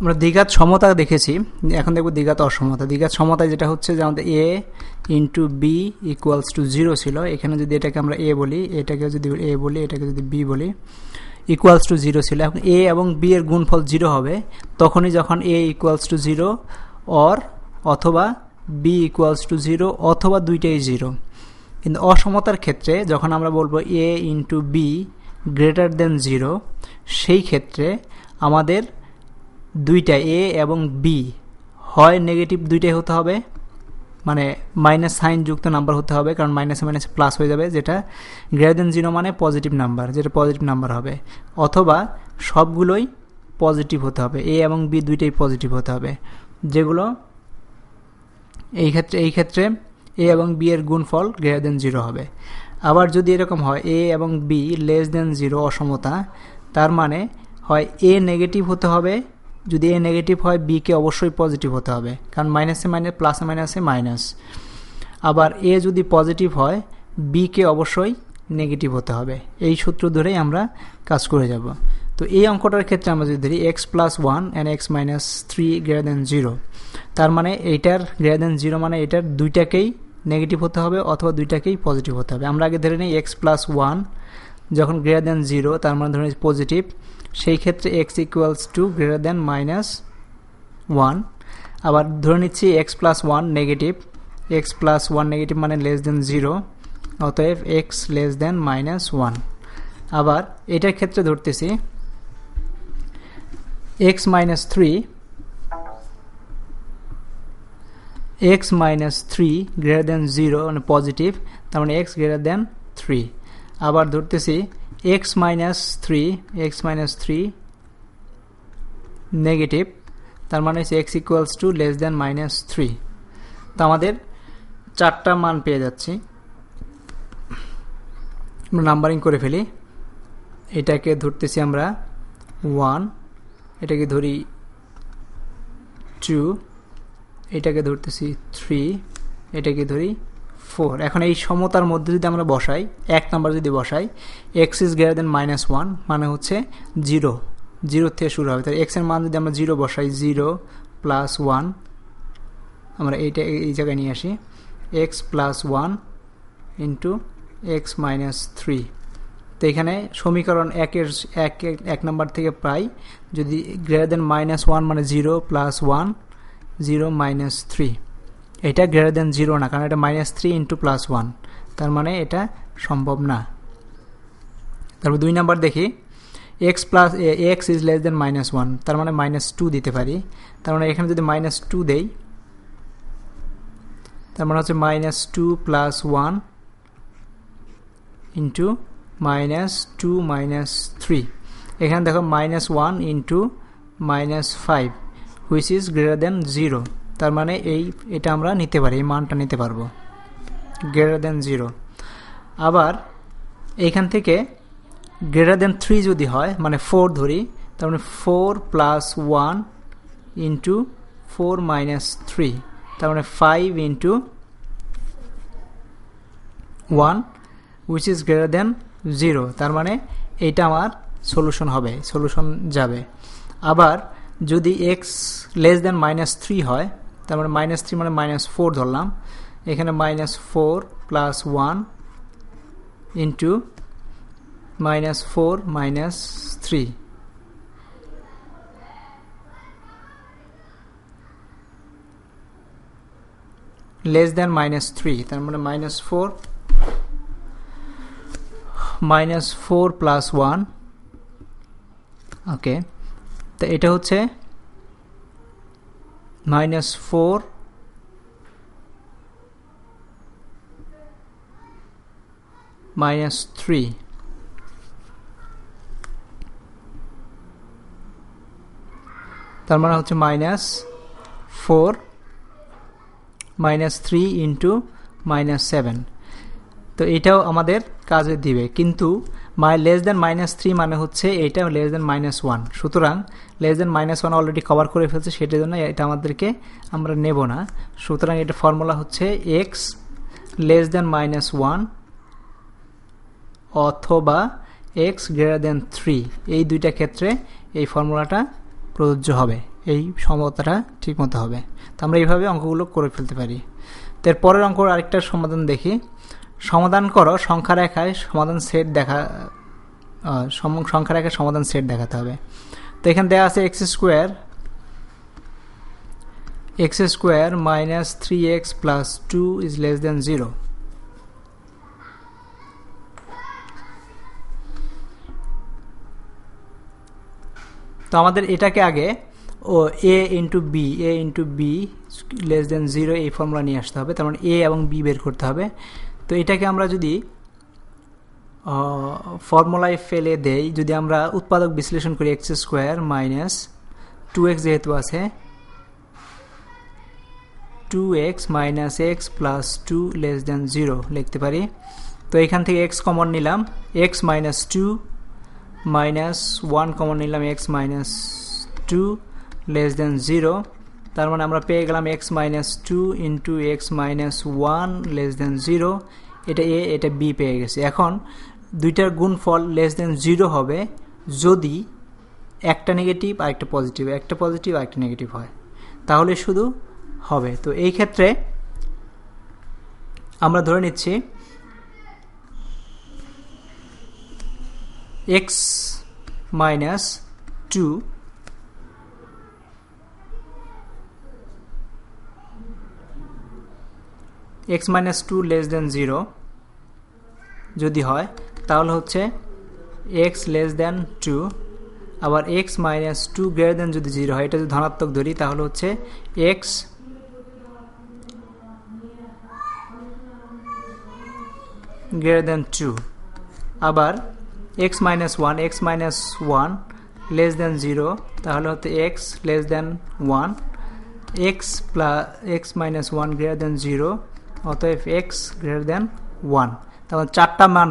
আমরা দ্বিঘাত সমতা দেখেছি, এখন দেখব দ্বিঘাত অসমতা। দ্বিঘাত সমতায় যেটা হচ্ছে যে আমাদের a into B equals to 0 ছিল, এখানে যদি এটাকে আমরা a বলি, এটাকে যদি a বলি, এটাকে যদি b বলি, ইকুয়ালস টু 0 ছিল। এখন a এবং b এর গুণফল 0 হবে তখনই যখন a ইকুয়ালস টু 0 অর অথবা b ইকুয়ালস টু 0 অথবা দুইটাই 0। কিন্তু অসমতার ক্ষেত্রে যখন আমরা বলবো a into B greater than 0, সেই ক্ষেত্রে আমাদের দুইটা a এবং b হয় নেগেটিভ দুইটাই হতে হবে, মানে মাইনাস সাইন যুক্ত নাম্বার হতে হবে, কারণ মাইনাসে মাইনাসে প্লাস হয়ে যাবে, যেটা গ্রেটার দেন 0 মানে পজিটিভ নাম্বার, যেটা পজিটিভ নাম্বার হবে, অথবা সবগুলোই পজিটিভ হতে হবে, a এবং b দুইটাই পজিটিভ হতে হবে, যেগুলো এই ক্ষেত্রে a এবং b এর গুণফল গ্রেটার দেন 0 হবে। আবার যদি এরকম হয় a এবং b লেস দেন 0 অসমতা, তার মানে হয় a নেগেটিভ হতে হবে, যদি a নেগেটিভ হয় b কে অবশ্যই পজিটিভ হতে হবে, কারণ মাইনাসে মাইনাস প্লাসে মাইনাসে মাইনাস। আবার a যদি পজিটিভ হয় b কে অবশ্যই নেগেটিভ হতে হবে। এই সূত্র ধরেই আমরা কাজ করে যাব। তো এই অঙ্কটার ক্ষেত্রে আমরা যদি ধরি x plus 1 and x minus 3 greater than 0, তার মানে এইটার গ্রেটার দেন 0 মানে এটার দুইটাকেই নেগেটিভ হতে হবে অথবা দুইটাকেই পজিটিভ হতে হবে। আমরা আগে ধরে নিই x প্লাস 1 যখন গ্রেটার দেন 0, তার মানে ধরে নিই পজিটিভ, সেই ক্ষেত্রে x equals to greater than minus 1। আবার ধরে নিচ্ছি x plus 1 negative, x plus 1 negative মানে লেস দেন 0, অতএব x লেস দেন মাইনাস 1। আবার এটার ক্ষেত্রে ধরতেছি x মাইনাস 3 গ্রেটার দেন 0 মানে পজিটিভ, তার মানে x গ্রেটার দেন 3। আবার ধরতেছি x মাইনাস 3 নেগেটিভ, তার মানে হচ্ছে x equals to less than minus 3। তো আমাদের চারটা মান পেয়ে যাচ্ছি, আমরা নাম্বারিং করে ফেলি। এটাকে ধরতেছি আমরা 1, এটাকে ধরি 2, এটাকে ধরতেছি 3, এটাকে ধরি 4। এখন এই সমতার মধ্যে যদি আমরা বসাই, এক নাম্বার যদি বসাই, x is greater than minus 1 মানে হচ্ছে 0 থেকে শুরু হবে। তাহলে x এর মান যদি আমরা 0 বসাই, 0 প্লাস 1, আমরা এইটা এই জায়গায় নিয়ে আসি, x plus 1 into x minus 3। তো এখানে সমীকরণ এক নাম্বার থেকে পাই, যদি গ্রেটার দেন মাইনাস 1 মানে 0 প্লাস 1, 0 মাইনাস 3, এটা গ্রেটার দেন 0 না, কারণ এটা মাইনাস 3 ইন্টু প্লাস 1, তার মানে এটা সম্ভব না। তারপর 2 নাম্বার দেখি, x is less than minus 1, তার মানে মাইনাস 2 দিতে পারি, তার মানে এখানে যদি মাইনাস 2 দেই, তার মানে হচ্ছে minus 2 plus 1 into minus 2 minus 3। এখানে দেখো minus 1 into minus 5 which is greater than 0, তার মানে এটা আমরা নিতে পারি, এই মানটা নিতে পারবো গ্রেটার দেন 0। আবার এইখান থেকে গ্রেটার দেন 3 যদি হয়, মানে 4 ধরি, তার মানে 4 প্লাস 1 ইন্টু 4 মাইনাস 3, তার মানে 5 into 1 which is greater than 0, তার মানে এইটা আমার সলিউশন হবে, সলিউশন যাবে। আবার যদি x লেস দেন মাইনাস 3 হয়, তার মানে মাইনাস 3 মানে মাইনাস 4 ধরলাম, এখানে minus 4 plus 1 into minus 4 minus 3, less than minus 3, তার মানে মাইনাস 4 প্লাস 1। ওকে, তো এটা হচ্ছে মাইনাস 4 মাইনাস 3, তার মানে হচ্ছে মাইনাস 4 মাইনাস 3 ইন্টু মাইনাস 7। তো এটাও আমাদের কাজে দিবে, কিন্তু লেস দেন মাইনাস 3 মানে হচ্ছে এটা লেস দেন মাইনাস 1, সুতরাং less than minus 1 already cover করে ফেলছে, সেটার জন্য এটা আমরা নেব না। সুতরাং এটা ফর্মুলা হচ্ছে x লেস দেন মাইনাস 1 অথবা x গ্রেটার দেন 3, এই দুইটা ক্ষেত্রে এই ফর্মুলাটা প্রযোজ্য হবে। এই সমতাটা ঠিক মতো হবে। তো আমরা এইভাবে অঙ্কগুলো করে ফেলতে পারি। তো এর পরের অঙ্ক আরেকটা সমাধান দেখি। সমাধান করো সংখ্যা রেখায় সমাধান সেট সংখ্যা রেখায় সমাধান সেট দেখাতে হবে। তো এখানে দেওয়া আছে x square minus 3x plus 2 is less than 0। তো আমাদের এটাকে আগে a into B less than 0 এই ফর্মুলা নিয়ে আসতে হবে। তার মানে a এবং b বের করতে হবে। তো এটাকে আমরা যদি ফর্মুলায় ফেলে দেই, যদি আমরা উৎপাদক বিশ্লেষণ করি x স্কোয়ার মাইনাস 2x যেহেতু আছে 2x minus x plus 2 less than 0 লিখতে পারি। তো এখান থেকে x কমন নিলাম, x মাইনাস 2 মাইনাস 1 কমন নিলাম, x মাইনাস 2 লেস দেন 0। তার মানে আমরা পেয়ে গেলাম x minus 2 into x minus 1 less than 0। এটা a, এটা b পেয়ে গেছে। এখন দুইটার গুণফল লেস দেন 0 হবে যদি একটা নেগেটিভ আর একটা পজিটিভ, একটা পজিটিভ আর একটা নেগেটিভ হয়, তাহলে শুধু হবে। তো এই ক্ষেত্রে আমরা ধরে নিচ্ছি x minus 2 x minus 2 less than 0 যদি হয় তাহলে হচ্ছে x লেস দেন 2, আবার x মাইনাস 2 গ্রেটার দেন যদি 0 হয়, এটা যদি ধনাত্মক ধরি তাহলে হচ্ছে x গ্রেটার দেন 2, আবার x মাইনাস 1 লেস দেন 0 তাহলে হচ্ছে x less than 1, x minus 1 greater than 0, অতএব x গ্রেটার দেন 1। তখন চারটা মান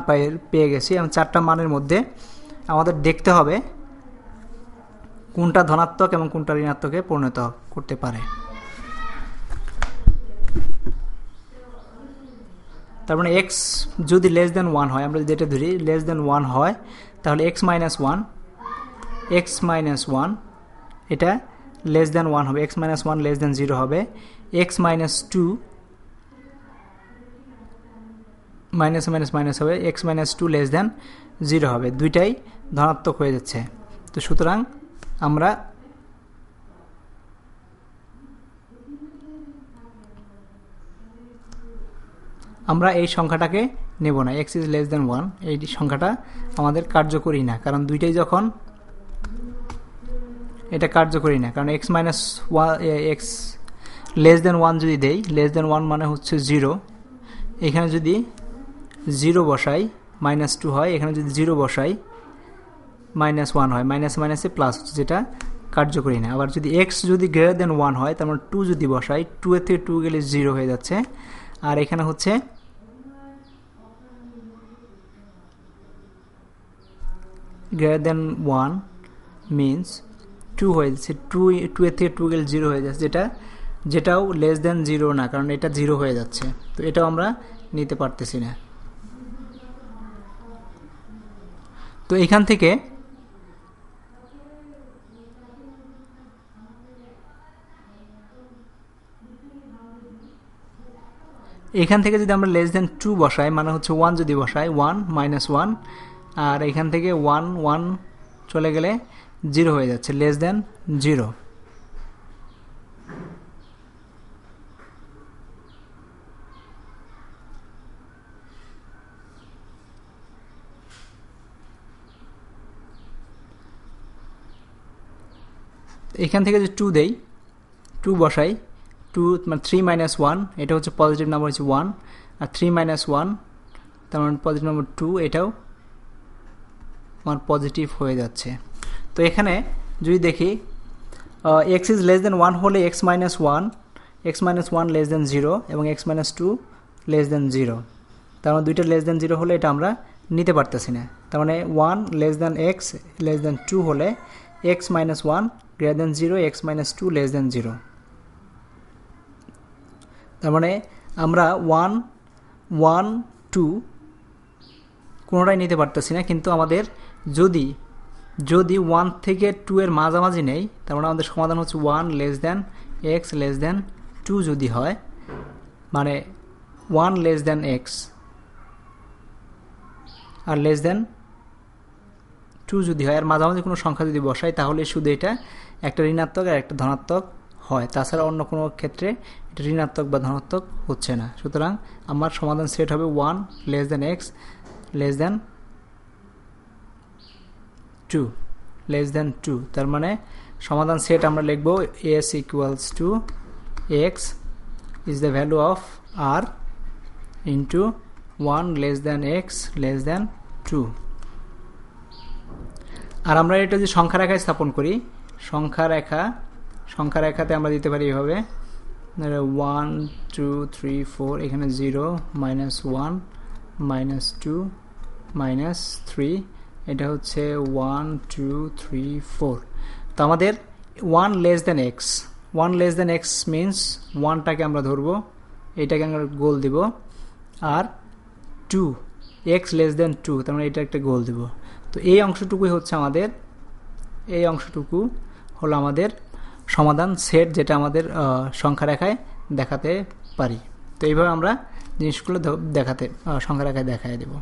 পেয়ে গেছি এবং চারটা মানের মধ্যে আমাদের দেখতে হবে কোনটা ধনাত্মক এবং কোনটা ঋণাত্মকে পরিণত করতে পারে। তার মানে x যদি লেস দেন 1 হয়, আমরা যদি এটা ধরি লেস দেন 1 হয়, তাহলে x মাইনাস 1 এটা লেস দেন 1 হবে, x মাইনাস 1 লেস দেন 0 হবে, x minus 2 minus minus minus হবে, x মাইনাস 2 লেস দেন 0 হবে। দুইটাই ধনাত্মক হয়ে যাচ্ছে। তো সুতরাং আমরা এই সংখ্যাটাকে নেব না, x ইজ লেস দেন 1, এই সংখ্যাটা আমাদের কার্যকরী না, কারণ দুইটাই যখন এটা কার্যকরী না, কারণ x minus x less than 1 যদি দেই, লেস দেন 1 মানে হচ্ছে 0, এখানে যদি 0 বসাই মাইনাস 2 হয়, এখানে যদি 0 বসাই মাইনাস 1 হয়, মাইনাস মাইনাসে প্লাস হচ্ছে, যেটা কার্যকরী না। আবার যদি x যদি গ্রেটার দেন 1 হয়, তার মানে 2 যদি বসাই, 2 এর থেকে 2 গেলে 0 হয়ে যাচ্ছে, আর এখানে হচ্ছে গ্রেটার দেন 1 মিনস 2 হয়ে যাচ্ছে, 2 এর থেকে 2 গেলে 0 হয়ে যাচ্ছে, যেটাও লেস দেন 0 না, কারণ এটা 0 হয়ে যাচ্ছে। তো এটাও আমরা নিতে পারতেছি না। তো এখান থেকে যদি আমরা লেস দেন 2 বসাই, মানে হচ্ছে 1 যদি বসাই, 1 মাইনাস 1, আর এখান থেকে 1 চলে গেলে 0 হয়ে যাচ্ছে, লেস দেন 0। এখান থেকে যদি 2 দেই, 2 বসাই, 2 মানে 3 মাইনাস 1, এটা হচ্ছে পজিটিভ নাম্বার হচ্ছে 1, আর 3 মাইনাস 1 তার মানে পজিটিভ নাম্বার 2, এটাও আমার পজিটিভ হয়ে যাচ্ছে। তো এখানে যদি দেখি x ইজ লেস দেন 1 হলে x মাইনাস 1 লেস দেন 0 এবং x মাইনাস 2 লেস দেন 0, তার মানে দুইটা লেস দেন 0 হলে এটা আমরা নিতে পারতেছি না। তার মানে 1 less than x less than 2 হলে x minus 1 greater than 0, x minus 2 less than 0। তার মানে আমরা 1, 2 কোনোটাই নিতে পারতেছি না, কিন্তু আমাদের যদি যদি 1 থেকে 2 এর মাঝামাঝি নেই, তার মানে আমাদের সমাধান হচ্ছে 1 less than x less than 2 যদি হয়, মানে 1 লেস দ্যান এক্স আর লেস দ্যান 2 যদি হয়, আর মাঝামাঝি কোনো সংখ্যা যদি বসাই, তাহলে শুধু এটা একটা ঋণাত্মক আর একটা ধনাত্মক হয়, তাছাড়া অন্য কোনো ক্ষেত্রে এটা ঋণাত্মক বা ধনাত্মক হচ্ছে না। সুতরাং আমার সমাধান সেট হবে 1 less than x less than 2 less than 2। তার মানে সমাধান সেট আমরা লিখব s equals to x is the value of R into 1 less than x less than 2। আর আমরা এটা যে সংখ্যা রেখায় স্থাপন করি, সংখ্যা রেখাতে আমরা দিতে পারি এভাবে 1 2 3 4, এখানে 0 -1 -2 -3, এটা হচ্ছে 1 2 3 4। তো আমাদের 1 less than x, 1 less than x means 1টাকে আমরা ধরবো, এটাকে আমরা গোল দিব, আর 2 এক্স লেস দ্যান 2, তার মানে এটা একটা গোল দিব। তো এই অংশটুকুই হচ্ছে আমাদের, এই অংশটুকু হলো আমাদের সমাধান সেট, যেটা আমাদের সংখ্যা রেখায় দেখাতে পারি। তো এইভাবে আমরা জিনিসগুলো সংখ্যা রেখায় দেখায় দেব।